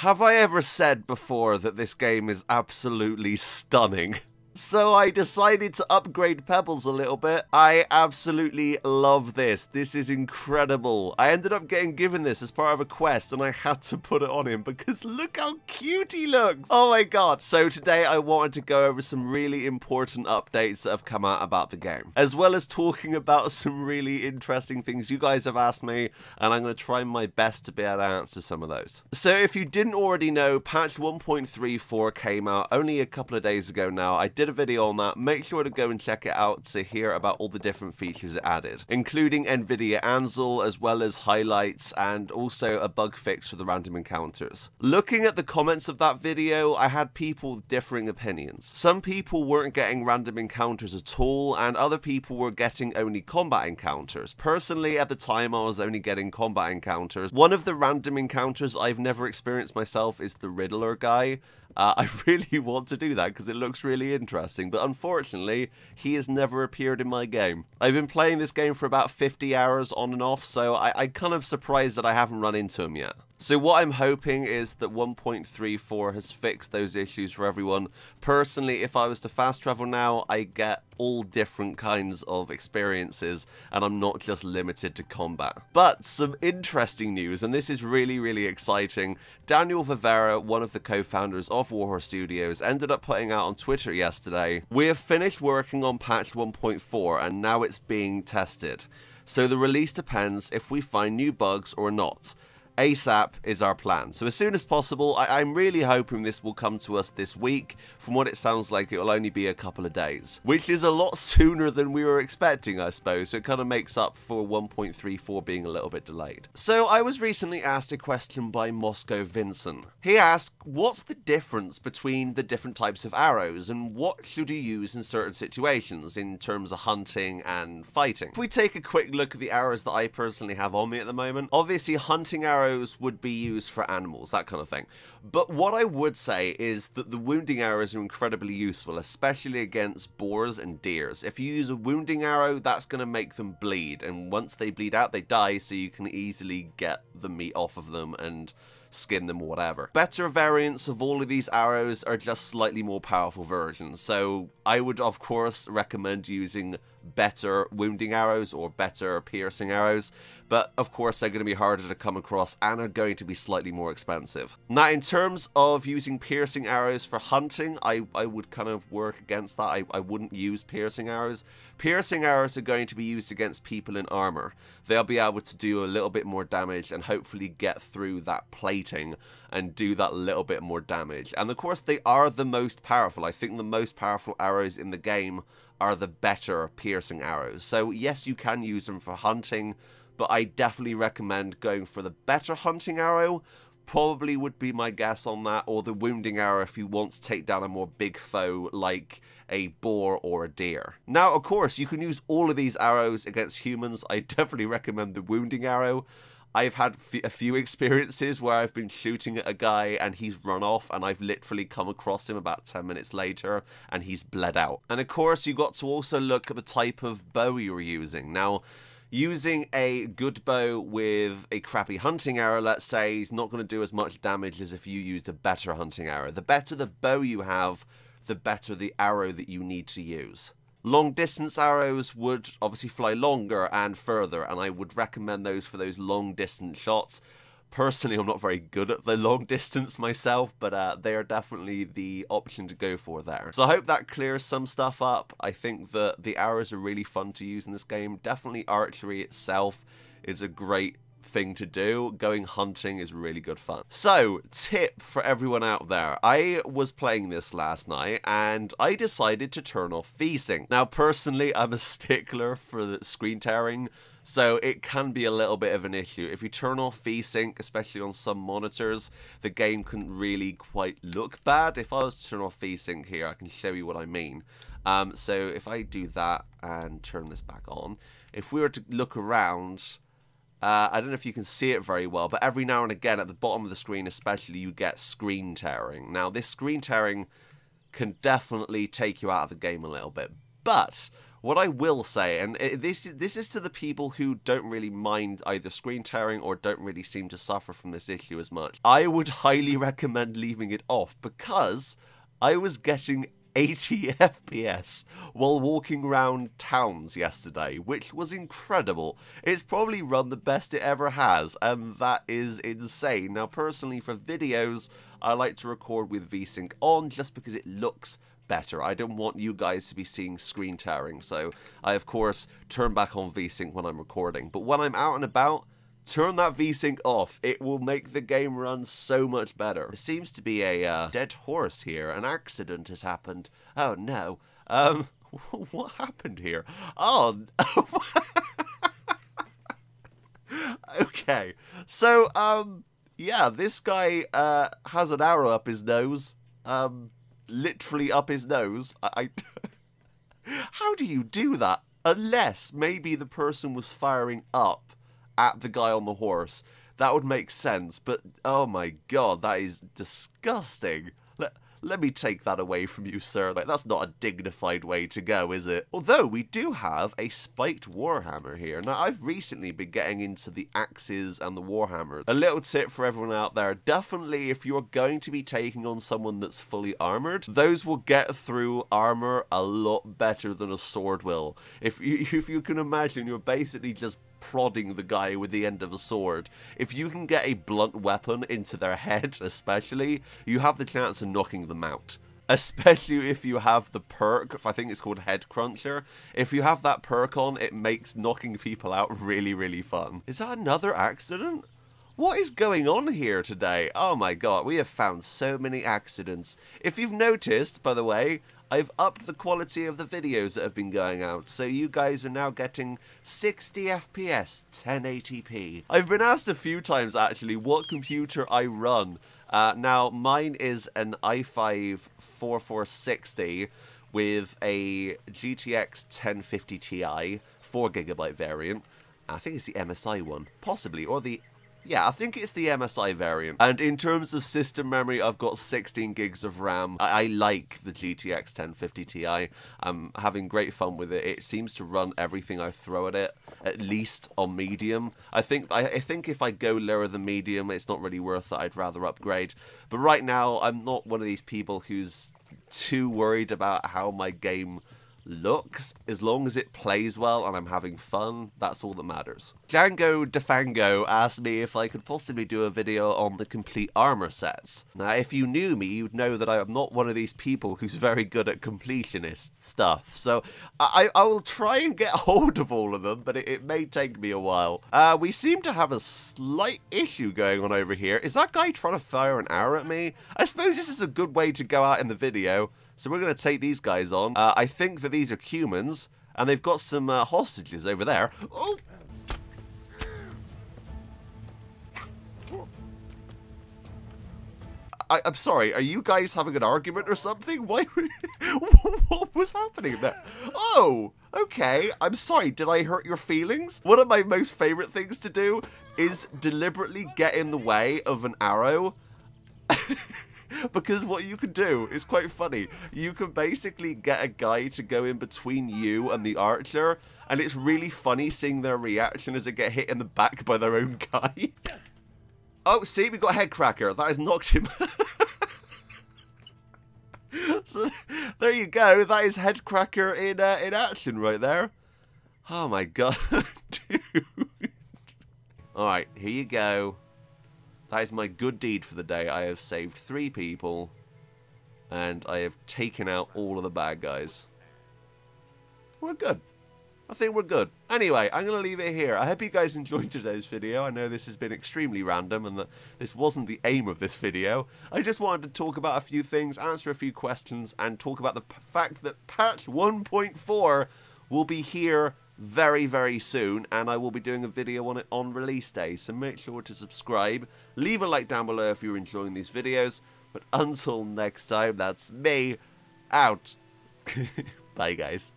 Have I ever said before that this game is absolutely stunning? So I decided to upgrade Pebbles a little bit. I absolutely love this. This is incredible. I ended up getting given this as part of a quest and I had to put it on him because look how cute he looks. Oh my god. So today I wanted to go over some really important updates that have come out about the game, as well as talking about some really interesting things you guys have asked me, and I'm going to try my best to be able to answer some of those. So if you didn't already know, patch 1.34 came out only a couple of days ago now. I did a video on that. Make sure to go and check it out to hear about all the different features it added, including NVIDIA Ansel, as well as highlights and also a bug fix for the random encounters. Looking at the comments of that video, I had people with differing opinions. Some people weren't getting random encounters at all, and other people were getting only combat encounters. Personally, at the time, I was only getting combat encounters. One of the random encounters I've never experienced myself is the Riddler guy. I really want to do that because it looks really interesting, but unfortunately, he has never appeared in my game. I've been playing this game for about 50 hours on and off, so I'm kind of surprised that I haven't run into him yet. So what I'm hoping is that 1.34 has fixed those issues for everyone. Personally, if I was to fast travel now, I get all different kinds of experiences, and I'm not just limited to combat. But some interesting news, and this is really, really exciting. Daniel Vávra, one of the co-founders of Warhorse Studios, ended up putting out on Twitter yesterday, "We have finished working on patch 1.4 and now it's being tested. So the release depends if we find new bugs or not. ASAP is our plan." So as soon as possible. I'm really hoping this will come to us this week. From what it sounds like, it will only be a couple of days, which is a lot sooner than we were expecting, I suppose. So it kind of makes up for 1.34 being a little bit delayed. So I was recently asked a question by Moscow Vincent. He asked, what's the difference between the different types of arrows and what should you use in certain situations in terms of hunting and fighting? If we take a quick look at the arrows that I personally have on me at the moment, obviously hunting arrows would be used for animals, that kind of thing. But what I would say is that the wounding arrows are incredibly useful, especially against boars and deers. If you use a wounding arrow, that's going to make them bleed, and once they bleed out, they die, so you can easily get the meat off of them and skin them or whatever. Better variants of all of these arrows are just slightly more powerful versions, so I would of course recommend using better wounding arrows or better piercing arrows, but of course they're going to be harder to come across and are going to be slightly more expensive. Now in terms of using piercing arrows for hunting, I would kind of work against that. I wouldn't use piercing arrows. Piercing arrows are going to be used against people in armor. They'll be able to do a little bit more damage and hopefully get through that plating and do that little bit more damage. And of course they are the most powerful. I think the most powerful arrows in the game are the better piercing arrows. So yes, you can use them for hunting, but I definitely recommend going for the better hunting arrow. Probably would be my guess on that, or the wounding arrow if you want to take down a more big foe like a boar or a deer. Now of course you can use all of these arrows against humans. I definitely recommend the wounding arrow. I've had a few experiences where I've been shooting at a guy and he's run off, and I've literally come across him about 10 minutes later and he's bled out. And of course you got to also look at the type of bow you're using. Now using a good bow with a crappy hunting arrow, let's say, is not going to do as much damage as if you used a better hunting arrow. The better the bow you have, the better the arrow that you need to use. Long distance arrows would obviously fly longer and further, and I would recommend those for those long distance shots. Personally, I'm not very good at the long distance myself, but they are definitely the option to go for there. So I hope that clears some stuff up. I think that the arrows are really fun to use in this game. Definitely archery itself is a great thing to do. Going hunting is really good fun. So, tip for everyone out there. I was playing this last night and I decided to turn off VSync. Now, personally, I'm a stickler for the screen tearing, so it can be a little bit of an issue. If you turn off VSync, especially on some monitors, the game can really quite look bad. If I was to turn off VSync here, I can show you what I mean. So if I do that and turn this back on, if we were to look around, I don't know if you can see it very well, but every now and again at the bottom of the screen especially, you get screen tearing. Now this screen tearing can definitely take you out of the game a little bit, but What I will say, and this is to the people who don't really mind either screen tearing or don't really seem to suffer from this issue as much, I would highly recommend leaving it off, because I was getting 80 FPS while walking around towns yesterday, which was incredible. It's probably run the best it ever has, and that is insane. Now, personally, for videos, I like to record with VSync on just because it looks better. I don't want you guys to be seeing screen tearing, so I, of course, turn back on VSync when I'm recording. But when I'm out and about, turn that VSync off. It will make the game run so much better. There seems to be a dead horse here. An accident has happened. Oh, no. What happened here? Oh, okay. So, yeah, this guy has an arrow up his nose. Literally up his nose. How do you do that? Unless maybe the person was firing up at the guy on the horse. That would make sense, but oh my god, that is disgusting. Let me take that away from you, sir. Like, that's not a dignified way to go, is it? Although, we do have a spiked warhammer here. Now, I've recently been getting into the axes and the warhammer. A little tip for everyone out there, definitely if you're going to be taking on someone that's fully armored, those will get through armor a lot better than a sword will. If you can imagine, you're basically just prodding the guy with the end of a sword. If you can get a blunt weapon into their head especially, you have the chance of knocking them out. Especially if you have the perk, I think it's called Head Cruncher. If you have that perk on, it makes knocking people out really, really fun. Is that another accident? What is going on here today? Oh my god, we have found so many accidents. If you've noticed, by the way, I've upped the quality of the videos that have been going out, so you guys are now getting 60 FPS, 1080p. I've been asked a few times, actually, what computer I run. Now, mine is an i5 4460 with a GTX 1050 Ti, 4GB variant. I think it's the MSI one, possibly, or the... Yeah, I think it's the MSI variant. And in terms of system memory, I've got 16 gigs of RAM. I like the GTX 1050 Ti. I'm having great fun with it. It seems to run everything I throw at it, at least on medium. I think if I go lower than medium, it's not really worth it. I'd rather upgrade. But right now, I'm not one of these people who's too worried about how my game looks. As long as it plays well and I'm having fun, that's all that matters. Django Defango asked me if I could possibly do a video on the complete armor sets. Now, if you knew me, you'd know that I am not one of these people who's very good at completionist stuff, so I will try and get hold of all of them, but it may take me a while. We seem to have a slight issue going on over here. Is that guy trying to fire an arrow at me? I suppose this is a good way to go out in the video. So we're going to take these guys on. I think that these are humans, and they've got some hostages over there. Oh! I'm sorry, are you guys having an argument or something? Why? What was happening there? Oh, okay. I'm sorry, did I hurt your feelings? One of my most favorite things to do is deliberately get in the way of an arrow. Because what you can do is quite funny. You can basically get a guy to go in between you and the archer, and it's really funny seeing their reaction as they get hit in the back by their own guy. Oh, see, we got a head cracker. That has knocked him. So there you go. That is head cracker in action right there. Oh my god, dude. All right, here you go. That is my good deed for the day. I have saved 3 people, and I have taken out all of the bad guys. We're good. I think we're good. Anyway, I'm going to leave it here. I hope you guys enjoyed today's video. I know this has been extremely random, and that this wasn't the aim of this video. I just wanted to talk about a few things, answer a few questions, and talk about the fact that patch 1.4 will be here very, very soon, and I will be doing a video on it on release day, so make sure to subscribe, leave a like down below if you're enjoying these videos, but until next time, that's me, out. Bye guys.